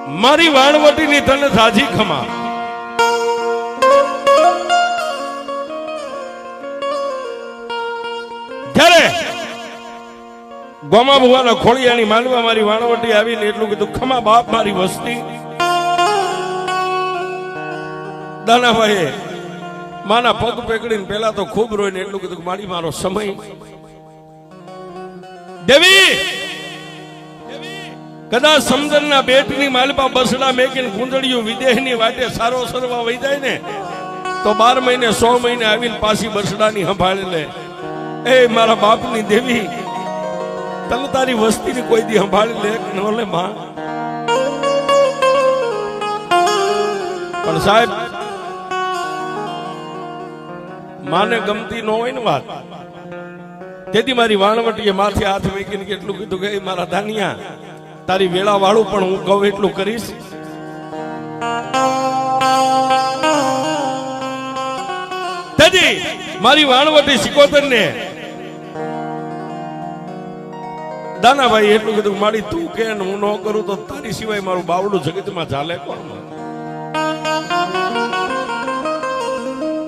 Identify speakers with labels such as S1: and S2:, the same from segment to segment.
S1: મારી વાણવટીની તને સાજી ખમા જ્યારે ગોમા ભુવાના ખોળિયાની માનવા મારી વાણવટી આવીને એટલું કીધું, ખમા બાપ મારી વસ્તી. દાનાભાઈએ માના પગ પેકડીને પેલા તો ખૂબ રોઈને એટલું કીધું, મારી મારો સમય. દેવી કદાચ સમજણના બેટની માલપા બસડા મેકીને ગુંદડિયું વિદેહની વાટે સારો સરવા વહી જાય ને તો 12 મહિને 100 મહિને આવીને પાછી બસડાની સંભાળી લે. એ મારા બાપની દેવી, તને તારી વસ્તીની કોઈ દી સંભાળી લે કે ન લે માં? પણ સાહેબ માને ગમતી ન હોય ને વાત, તેથી મારી વાણવટીએ માથે હાથ મૂકીને કેટલું કીધું કે મારા ધાનિયા, તારી વેળા વાળું પણ હું કહું એટલું કરીશ. તેથી મારી વાણવટી સિકોતર ને દાનાભાઈ એટલું કીધું, મારી તું કે હું ન કરું તો તારી સિવાય મારું બાવડું જગતમાં ચાલે કોણ?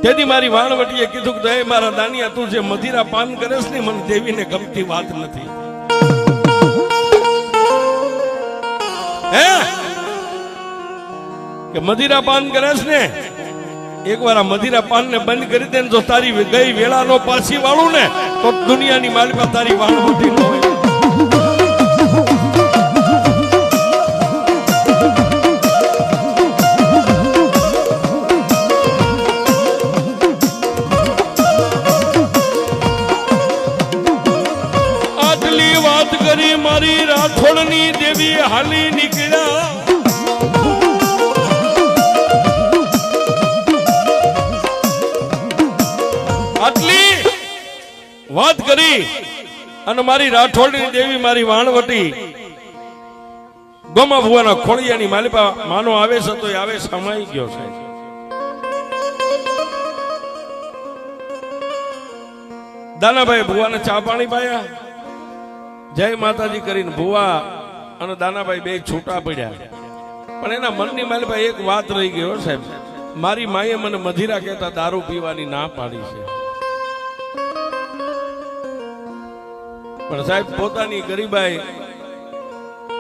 S1: તેથી મારી વાણવટીએ કીધું કે મારા દાનિયા, તું જે મદિરા પાન કરેશ ને મને દેવીને ગમતી વાત નથી. હે કે મદિરા પાન કરેશ ને, એકવાર આ મદિરા પાન ને બંધ કરી દે ને જો તારી ગઈ વેળા નો પાછી વાળું ને તો દુનિયાની માલિકા તારી વાણવટી ન હોય. મારી રાઠોડની દેવી હાલી નીકળ્યા, આટલી વાત કરી અને મારી રાઠોડની દેવી મારી વાણવટી ગોમા ભુવાના ખોળિયાની માલિપા માનો આવેશ હતો એ આવેશ સમાઈ ગયો છે. દાનાભાઈ ભુવાને ચા પાણી પાયા, જય માતાજી કરીને ભુવા અને દાનાભાઈ બે છૂટા પડ્યા. પણ એના મનની માલિપા એક વાત રહી ગયો સાહેબ, મારી માએ મને મધિરા કહેતા દારૂ પીવાની ના પાડી છે. પણ સાહેબ પોતાની ગરીબાઈ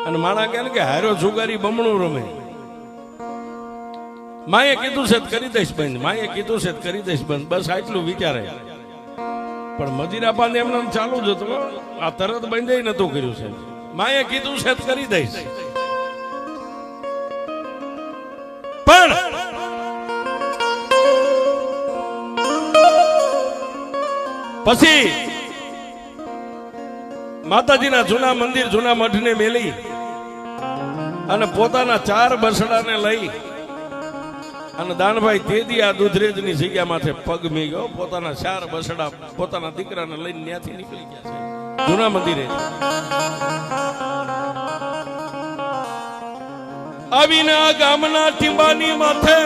S1: અને માણા કે હારો જુગારી બમણું રમે. માએ કીધું છે કરી દઈશ બંધ, માએ કીધું છે કરી દઈશ બંધ, બસ આટલું વિચારે. પણ મદિરા પાન એમને ચાલુ જ હતું, આ તરત બંધ નતું કર્યું છે. માએ કીધું છે કરી દઈશ. પણ પછી માતાજીના જૂના મંદિર જૂના મઠને મેલી અને પોતાના 4 બસડાને લઈ અને દાનભાઈ તેદી આ દુધરેજની જગ્યા માથે પગ મેગ્યો. પોતાના 4 બસડા પોતાના દીકરાને લઈને ત્યાંથી નીકળી ગયા છે જૂના મંદિરે. આવીને આ ગામના ટીંબાની માથે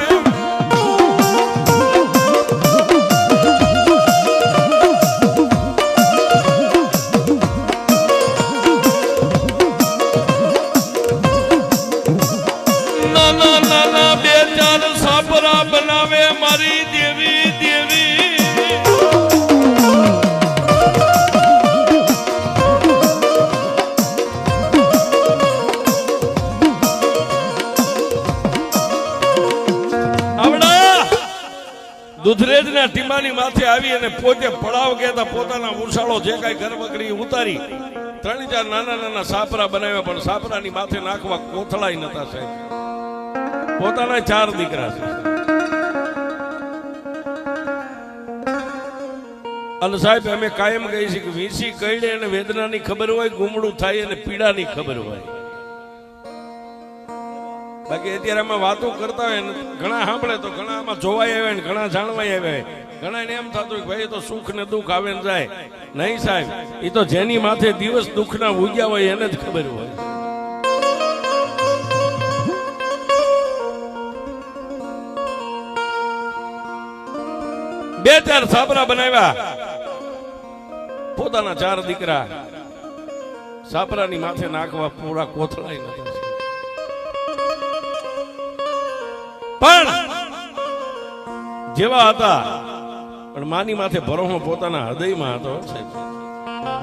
S1: નાના નાના 2-4 સાપરા બનાવે મારી દેવી દેવી. દુધરેજના ટીંબાની માથે આવી અને પોતે પડાવ કહેતા પોતાના ઉછાળો જે કઈ ગરબકડી ઉતારી 3-4 નાના નાના સાપરા બનાવ્યા. પણ સાપરાની માથે નાખવા કોથળાય નતા સાહેબ. પોતાના 4 દીકરા છે. અને સાહેબ અમે કાયમ કહી છે કે વીસી કઈડે અને વેદનાની ખબર હોય, ગુમડું થાય અને પીડાની ખબર હોય. બાકી અત્યારે આમાં વાતો કરતા હોય ઘણા સાંભળે તો ઘણા આમાં જોવાય આવે ને ઘણા જાણવાય આવે. ઘણા ને એમ થતું કે ભાઈ તો સુખ ને દુઃખ આવે ને જાય. નહીં સાહેબ, એ તો જેની માથે દિવસ દુઃખના ઉગ્યા હોય એને જ ખબર હોય. બે 4 સાપરા બનાવ્યા. પોતાના 4 દીકરા સાપરાની માથે નાખવા પૂરા કોથળાય નતા. પણ જેવા હતા પણ માની માથે ભરોસો પોતાના હૃદયમાં હતો સાહેબ.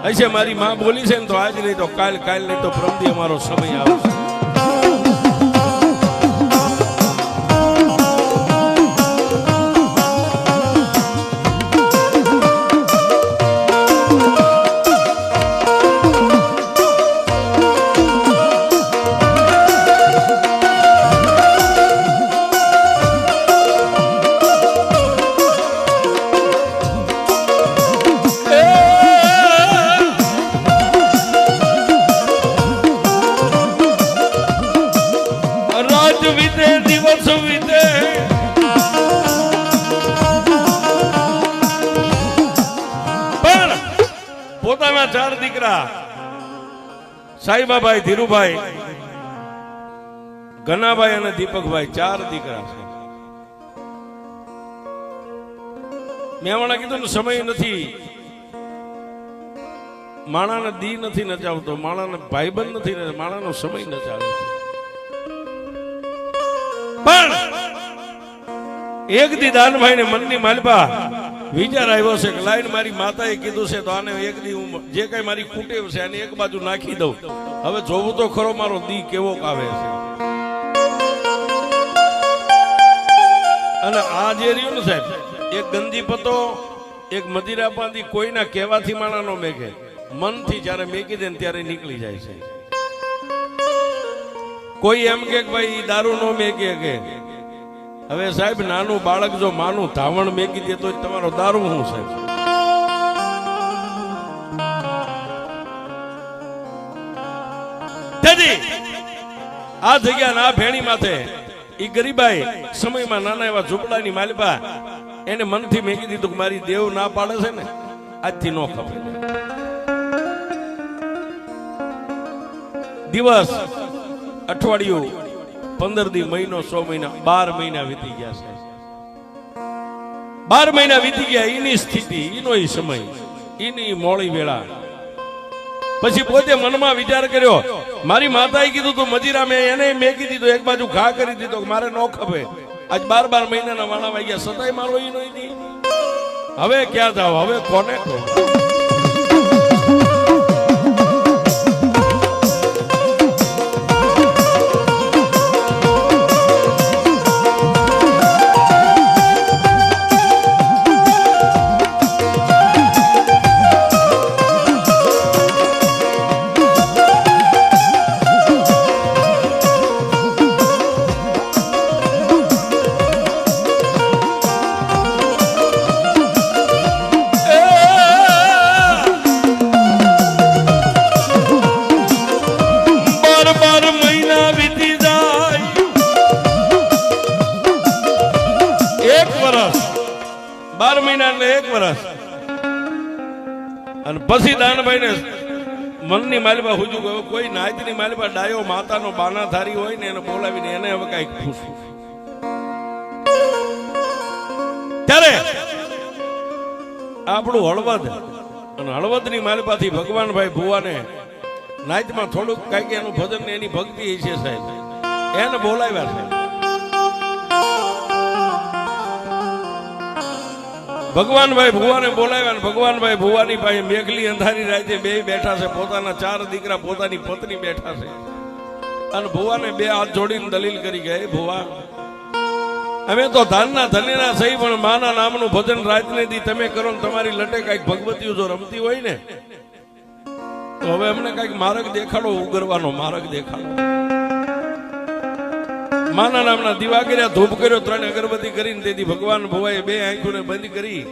S1: હશે મારી માં બોલી છે ને તો આજ નહીં તો કાલ, કાલ નહીં તો પ્રમદી અમારો સમય આવશે. પોતાના 4 દીકરા સાઈબાભાઈ, ધીરુભાઈ, ગનાભાઈ અને દીપકભાઈ 4 દીકરા છે. મેં હમણાં કીધું ને સમય નથી, માણાને દી નથી નચાવતો, માણાને ભાઈબંધ નથી, માણાનો સમય નચાવે છે. પણ એક દી દાનભાઈ ને મનની માલપા વિચાર આવ્યો છે કે લાઈન મારી માતાએ કીધું છે તો આને એક દી હું જે કઈ મારી કુટેવ છે આને એક બાજુ નાખી દઉં. હવે જોવું તો ખરો મારો દી કેવો આવે છે. અને આ જે રહ્યું ને સાહેબ, એક ગંદી પતો, એક મદિરા પાંદી કોઈના કહેવાથી માણા નો મેઘે, મનથી જયારે મેકી દે ને ત્યારે નીકળી જાય છે. કોઈ એમ કે ભાઈ દારૂ નો મેકે કે હવે સાહેબ નાનું બાળક જો માનું ધાવણ મેકી દે તો તમારો દારૂ શું સાહેબ? આ જગ્યા ના ભેણી માથે ઈ ગરીબાઈ સમયમાં નાના એવા ઝૂંપડાની માલિપા એને મનથી મેકી દીધું કે મારી દેવ ના પાડે છે ને આજથી નો ખપે. દિવસ, અઠવાડિયું, 15 દી, મહિનો, 100 મહિના, 12 મહિના વીતી ગયા છે. 12 મહિના વીતી ગયા. એની સ્થિતિ, એનો સમય, એની મોડી વેળા. પછી પોતે મનમાં વિચાર કર્યો, મારી માતાએ કીધું તો મજીરા મેં એને મેકી દીધો, એક બાજુ ઘા કરી દીધો, મારે નો ખપે. આજ 12 મહિનાના વાણા વાઈ ગયા, સતાય મારો ઈ નહીં. હવે ક્યાં જાવ, હવે કોને કહો? પછી દાનભાઈ ને મનની માલિપા હુજુ ગયો, કોઈ નાયતની માલિપા ડાયો માતાનો બાના ધારી હોય ને એને બોલાવીને એને હવે કઈક પૂછવું. ત્યારે આપણું હળવદ અને હળવદ ની માલિપાથી ભગવાનભાઈ ભુવાને નાયતમાં થોડુંક કઈક એનું ભજન ને એની ભક્તિ છે સાહેબ, એને બોલાવ્યા છે. ભગવાનભાઈ ભુવાને બોલાવ્યા ને ભગવાનભાઈ ભુવાની પાસે મેઘલી અંધારી રાતે બે બેઠા છે. પોતાના 4 દીકરા, પોતાની પત્ની બેઠા છે. અને ભુવાને 2 હાથ જોડીને દલીલ કરી ગઈ, ભુવા અમે તો ધાનના ધનેના સહી પણ માના નામનું ભજન રાતને દી તમે કરો ને તમારી લટે કઈક ભગવતીઓ જો રમતી હોય ને તો હવે અમને કઈક માર્ગ દેખાડો, ઉગરવાનો માર્ગ દેખાડો. માના નામના દીવા કર્યા, ધૂપ કર્યો, 3 અગરબત્તી કરીને તેથી ભગવાન ભુવાએ 2 આંખોને બંધ કરી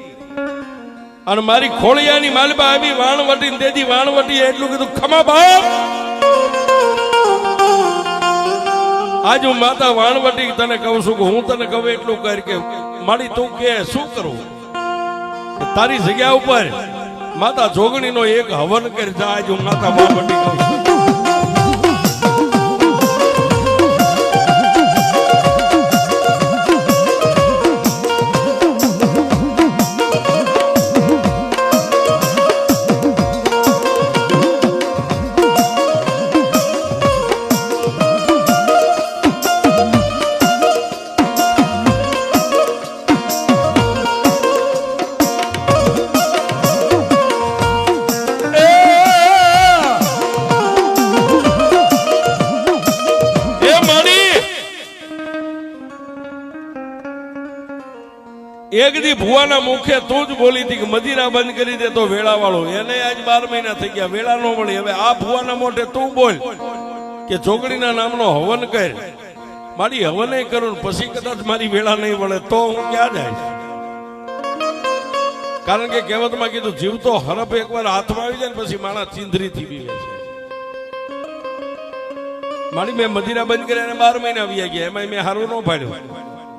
S1: અને મારી ખોળિયાની માલપા આવી વાણવટી તેથી વાણવટી એટલું કીધું, ખમા બાપ આજ હું માતા વાણવટી તને કહું છું કે હું તને કહું એટલું કર કે મારી તું કે શું કરું? તારી જગ્યા ઉપર માતા જોગણીનો એક હવન કરી જા. આજ હું માતા વાણવટી કહું છું. એક દી ભુવાના મુખે તું જ બોલી હતી કે મદિરા બંધ કરી દે તો વેળા વાળો, એને આજ 12 મહિના થઈ ગયા, વેળા નો મળી. હવે આ ભુવાના મોઢે તું બોલ કે જોગણીના નામનો હવન કર. મારી હવન કરું પછી કદાચ મારી વેળા નહીં વળે તો હું ક્યાં જાય? કારણ કે કહેવતમાં કીધું જીવતો હરફ એકવાર હાથમાં આવી જાય ને પછી માણસ ચીંધરીથી બીવે છે. મારી મેં મદિરા બંધ કર્યા 12 મહિના આવી ગયા, એમાં મેં હારું ન પાડ્યું.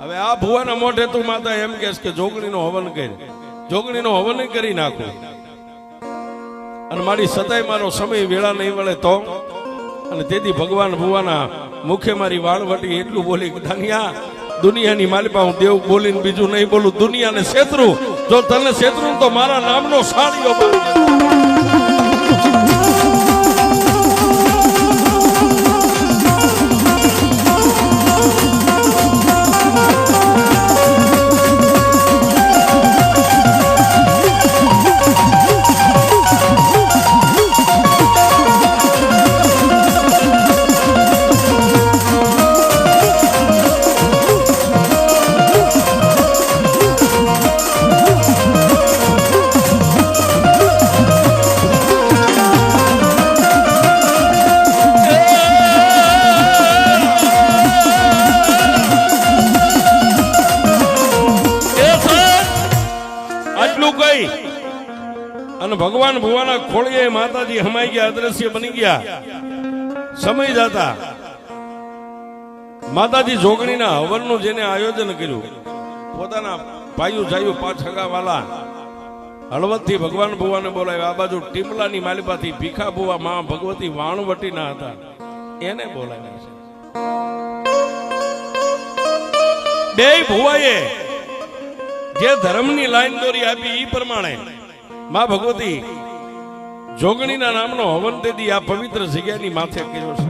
S1: હવે આ ભુવાના મોઢે તું માતા એમ કહેશ કે જોગણીનો હવન કરી, જોગણીનો હવન કરી નાખું અને મારી સતાય મારો સમય વેળા નહીં વળે તો? અને તેથી ભગવાન ભુવાના મુખે મારી વાળવટી એટલું બોલી કે દાનિયા, દુનિયાની માલિપા હું દેવ બોલીને બીજું નહીં બોલું. દુનિયાને શેતરું, જો તને શેતરું તો મારા નામનો સાળીઓ અને ભગવાન ભુવાના ખોળીએ માતાજી હમાઈ ગયા, અદ્રશ્ય બની ગયા. સમય જતા માતાજી જોગણીના હવનનું જેને આયોજન કર્યું, પોતાના ભાઈઓ જાયું 5 હગાવાલા હળવદથી ભગવાન ભુવાને બોલાવ્યા. આ બાજુ ટીમલાની માલિપાથી ભીખા ભુવા માં ભગવતી વાણવટીના હતા, એને બોલાવ્યા છે. બે ભુવાએ જે ધર્મની લાઈન દોરી આપી એ પ્રમાણે માં ભગવતી જોગણીના નામનો હવન તેથી આ પવિત્ર જગ્યાની માથે કર્યો છે.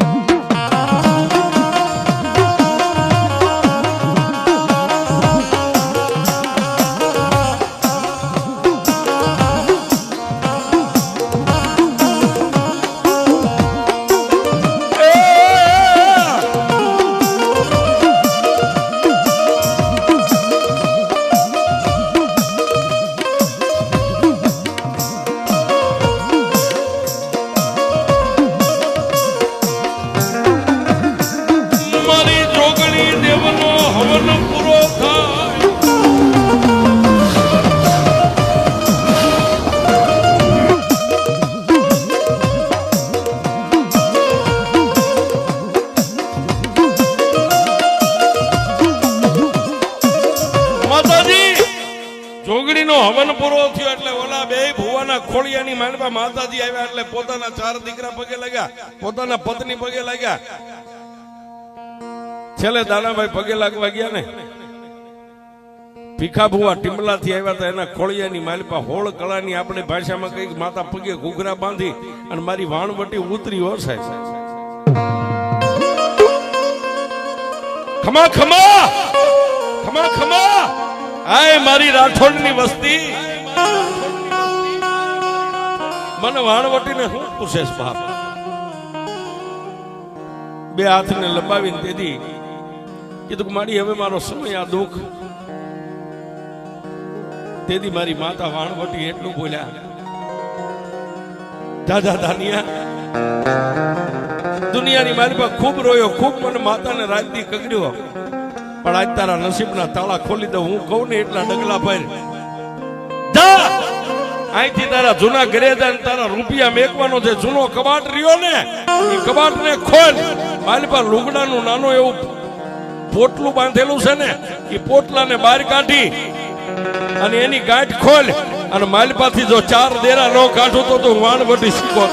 S1: જોગણીનો હવન પૂરો થયો એટલે ઓલા બે ભુવાના ખોળિયાની માંડવા માતાજી આવ્યા એટલે પોતાના 4 દીકરા પગે લાગ્યા, પોતાના પત્ની પગે લાગ્યા. છેલ્લે દાનાભાઈ પગે લાગવા ગયા ને, ભીખા ભુવા ટીમલાથી આવ્યા હતા, એના ખોળિયાની માલિપા હોળ કળાની આપણે ભાષામાં કઈક માતા પગે ઘૂઘરા બાંધી અને મારી વાણવટી ઉતરી હો સાહેબ. ખમા ખમા ખમા ખમા, આય મારી રાઠોડની વસ્તી, મને વાણવટીને શું પૂછે છે બાપ? બે હાથને લંબાવીને તેથી કીધું મારી હવે મારો સમય આ દુઃખ. તેથી મારી માતા વાણવટી એટલું બોલ્યા, દાદા દાનિયા, દુનિયાની મારી પાસે ખૂબ રોયો, ખૂબ મને માતાને રાજદી કગડ્યો, પણ આજ તારા નસીબના તાળા ખોલી દઉં. હું કહું ને એટલા ડગલા પર જા, અહીંથી તારા જૂના ઘરે જાય ને તારા રૂપિયા મેકવાનો છે. જૂનો કબાટ રહ્યો ને એ કબાટ ને ખોલ. મારી પાસે લુગડાનું નાનું એવું પોટલું બાંધેલું છે ને, એ પોટલાને બહાર કાઢી અને એની ગાંઠ ખોલ. અને મારી પાસેથી જો 4 દેરા ન કાઢું તો તું વાણવટી શીખો.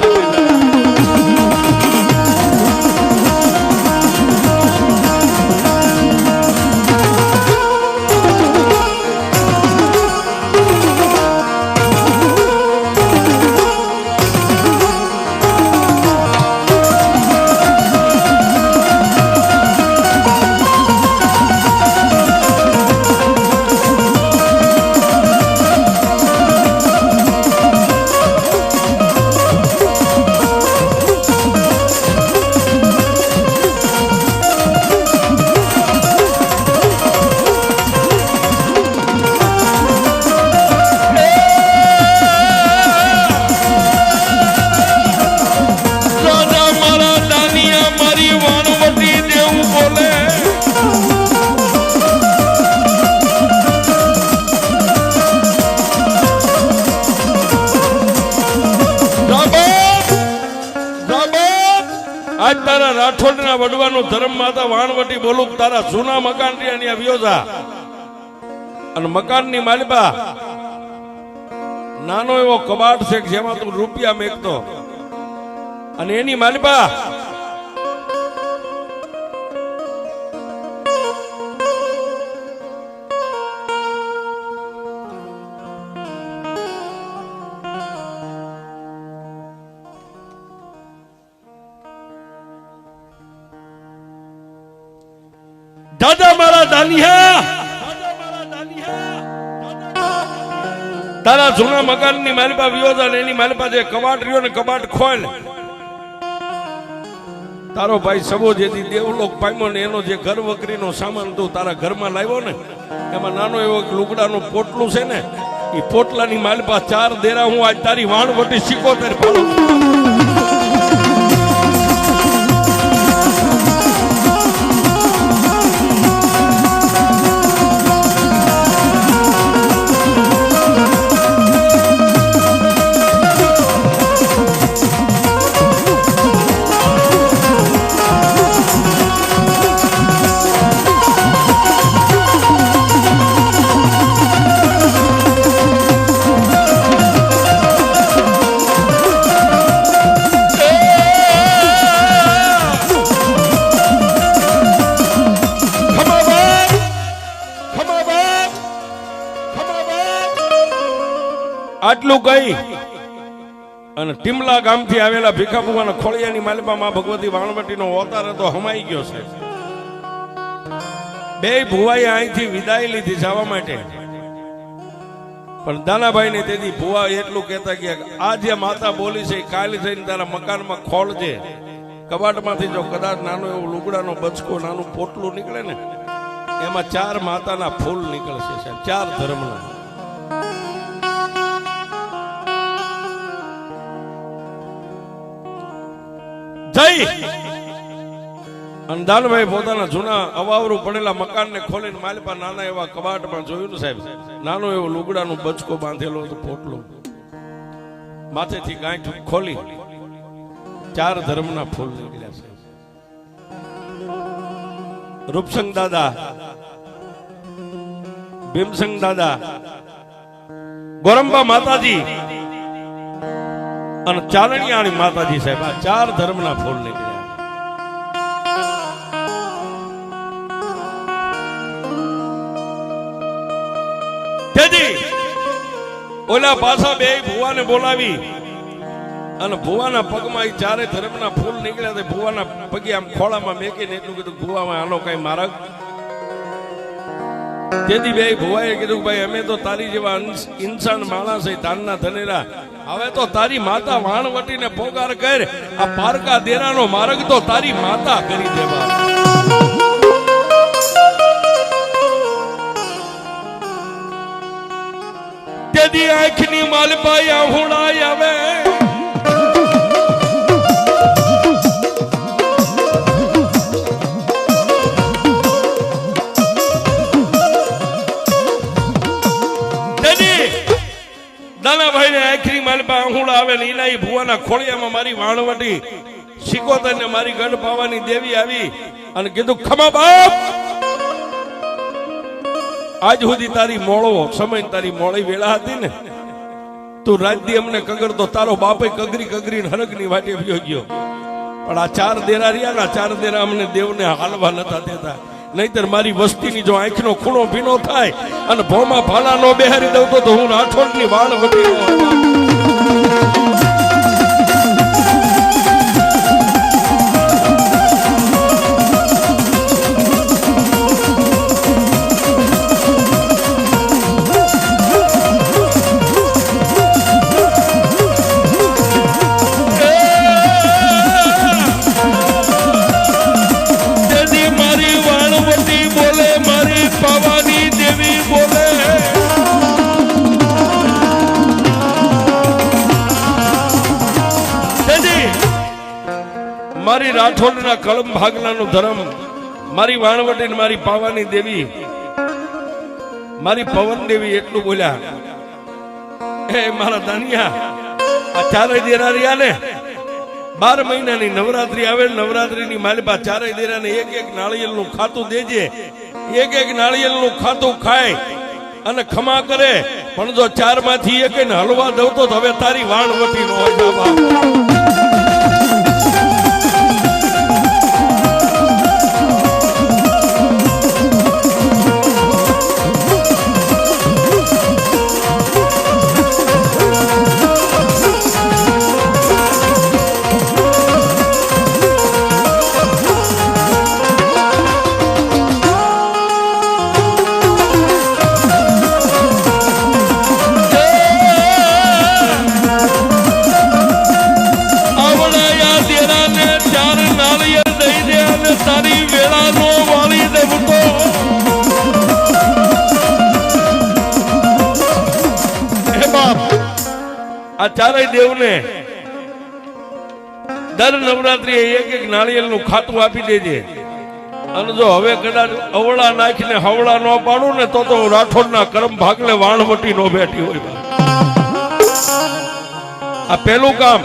S1: બોલવાનું ધર્મ માતા વાણવટી બોલું તારા જૂના મકાન ની વ્યોજા અને મકાનની માલિબા નાનો એવો કબાટ છે જેમાં તું રૂપિયા મેકતો અને એની માલિબા દાદા મારા દાનિયા તારા જૂના મકાન ની માલિપા વિયોજા ને એની માલિપા જે કબાટ રહ્યો ને કબાટ ખોલ તારો ભાઈ સબો જેથી દેવલોક પામ્યો ને એનો જે ઘર વકરીનો સામાન તું તારા ઘરમાં લાવ્યો ને એમાં નાનો એવો લુગડાનું પોટલું છે ને એ પોટલાની માલિપા 4 દેરા હું આજ તારી વાણવટી 77 પાડું આટલું કઈ અને ટીમલા ગામથી આવેલા ભીખાપુવાના ખોળિયાની માલિપા માં ભગવતી વાણવટીનો અવતાર હતો હમાઈ ગયો છે બે ભુવાએ અહીંથી વિદાય લીધી જવા માટે પણ દાનાભાઈ ને તેથી ભુવા એટલું કહેતા કે આ જે માતા બોલી છે કાલે થઈને તારા મકાનમાં ખોળજે કબાટમાંથી જો કદાચ નાનો એવો લુગડાનો બચકો નાનું પોટલું નીકળે ને એમાં 4 માતાના ફૂલ નીકળશે સાહેબ 4 ધર્મના જય અંધાનભાઈ પોતાના જૂના અવાવરું પડેલા મકાન ને ખોલીને માલિપા નાના એવા કબાટમાં જોયું ને સાહેબ નાનો એવો લુગડાનું બચકો બાંધેલો હતો પોટલો માથેથી ગાંઠ ખોલી 4 ધર્મના ફૂલ નીકળ્યા છે રૂપસંગ દાદા ભીમસંગ દાદા ગોરંબા માતાજી અને ચારણિયાણી માતાજી સાહેબ આ 4 ધર્મના ફૂલ નીકળ્યા તેથી ઓલા પાછા બે ભુવાને બોલાવી અને ભુવાના પગમાં 4 ધર્મના ફૂલ નીકળ્યા તે ભુવાના પગે આમ ખોળામાં મેકીને એટલું કીધું ભુવામાં આનો કઈ માર્ગ તેથી બે ભુવાએ કીધું ભાઈ અમે તો તારી જેવા ઇન્સાન માણસ છે તાનના ધનેરા હવે તો તારી માતા વાણવટીને પોકાર કર આ પારકા દેરાનો માર્ગ તો તારી માતા કરી દેવા તેથી આંખની માલપાઈ આહુડાઈ આવે દાનાભાઈ ને આખરી માલપા આહુડા આવે ને એના ભુવાના ખોળિયામાં મારી વાણવટી 77 ને મારી ગઢ પાવાની દેવી આવી અને કીધું ખમા બાપ આજ સુધી તારી મોળો સમય તારી મોળી વેળા હતી ને તું રાજદી અમને કગરતો તારો બાપે કગરી કગરી હરગની વાટે વયો ગયો પણ આ 4 દેરા રહ્યા ને 4 દેરા અમને દેવને હાલવા નતા દેતા નહીતર મારી વસ્તીની જો આંખનો ખૂણો ભીનો થાય અને ભોમાં ભાલા નો બેહારી દઉં તો હું રાઠોડની વાણવટી મારી રાઠોડના કલમ ભાગલાનું ધર્મ મારી વાણવટી મારી પાવાની દેવી મારી પવન દેવી એટલું બોલ્યા એ મારા દાનિયા આ 4 દેરા રહ્યા ને 12 મહિનાની નવરાત્રી આવે, નવરાત્રીની માલિપા ચારેય દેરાને એક એક નાળિયેરનું ખાતું દેજે, એક એક નાળિયેરનું ખાતું ખાય અને ખમા કરે. પણ જો 4 માંથી એક ને હલવા દઉં તો હવે તારી વાણ વટી નો હોય બાબા. આ ચારેય દેવને દર નવરાત્રીએ એક એક નાળિયેરનું ખાતું આપી દેજે. અને જો હવે કદાચ અવળા નાખીને હવળા ન પાડું ને તો રાઠોડના કરમ ભાગલે વાણવટી નો બેઠી હોય. આ પહેલું કામ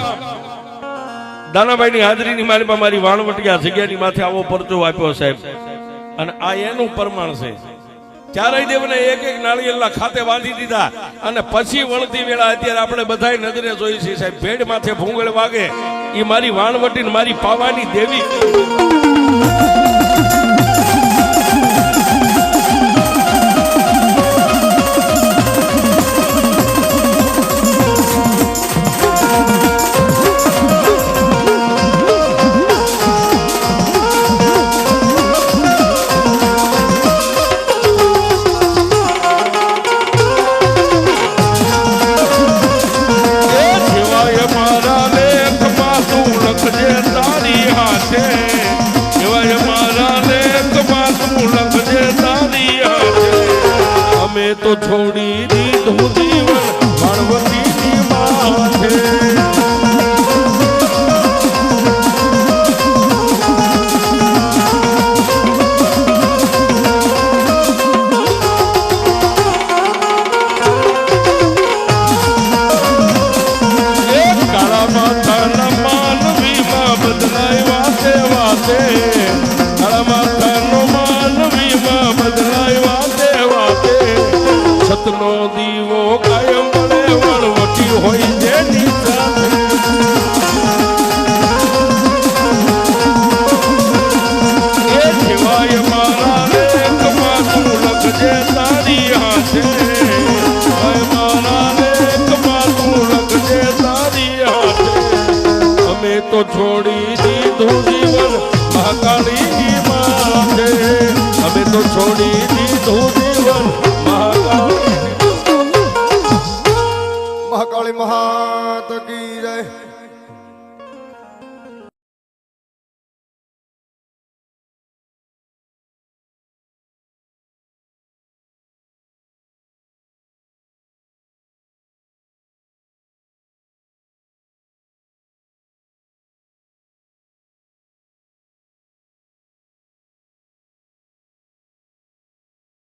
S1: દાનાભાઈની હાજરીની મારી વાણવટી આ જગ્યાની માથે આવો પરચો આપ્યો સાહેબ. અને આ એનું પ્રમાણ છે. ચારેય દેવને એક એક નાળિયેરના ખાતે બાંધી દીધા. અને પછી વળતી વેળા અત્યારે આપણે બધાય નજરે જોઈ છે સાહેબ, ભેડ માથે ભૂંગળ વાગે એ મારી વાણવટી ને મારી પાવાની દેવી. તો છોડી દીધું જીવન પાર્વતીની માથે. કાળા માથાના માનવીમાં બદલાય વાતે વાતે, કાળા માથાનો માનવીમાં બદલાય વાતે વાતે. સતનો દીવો કાયમ મળે વળવટી હોય જેની સાથે. એ સિવાય મારા લેખમાં તું લખજે તારી હાથે, મારા લેખમાં તું લખજે તારી હાથે. અમે તો છોડી દીધું જીવન મહાકાળીની માથે, અમે તો છોડી દીધું જીવન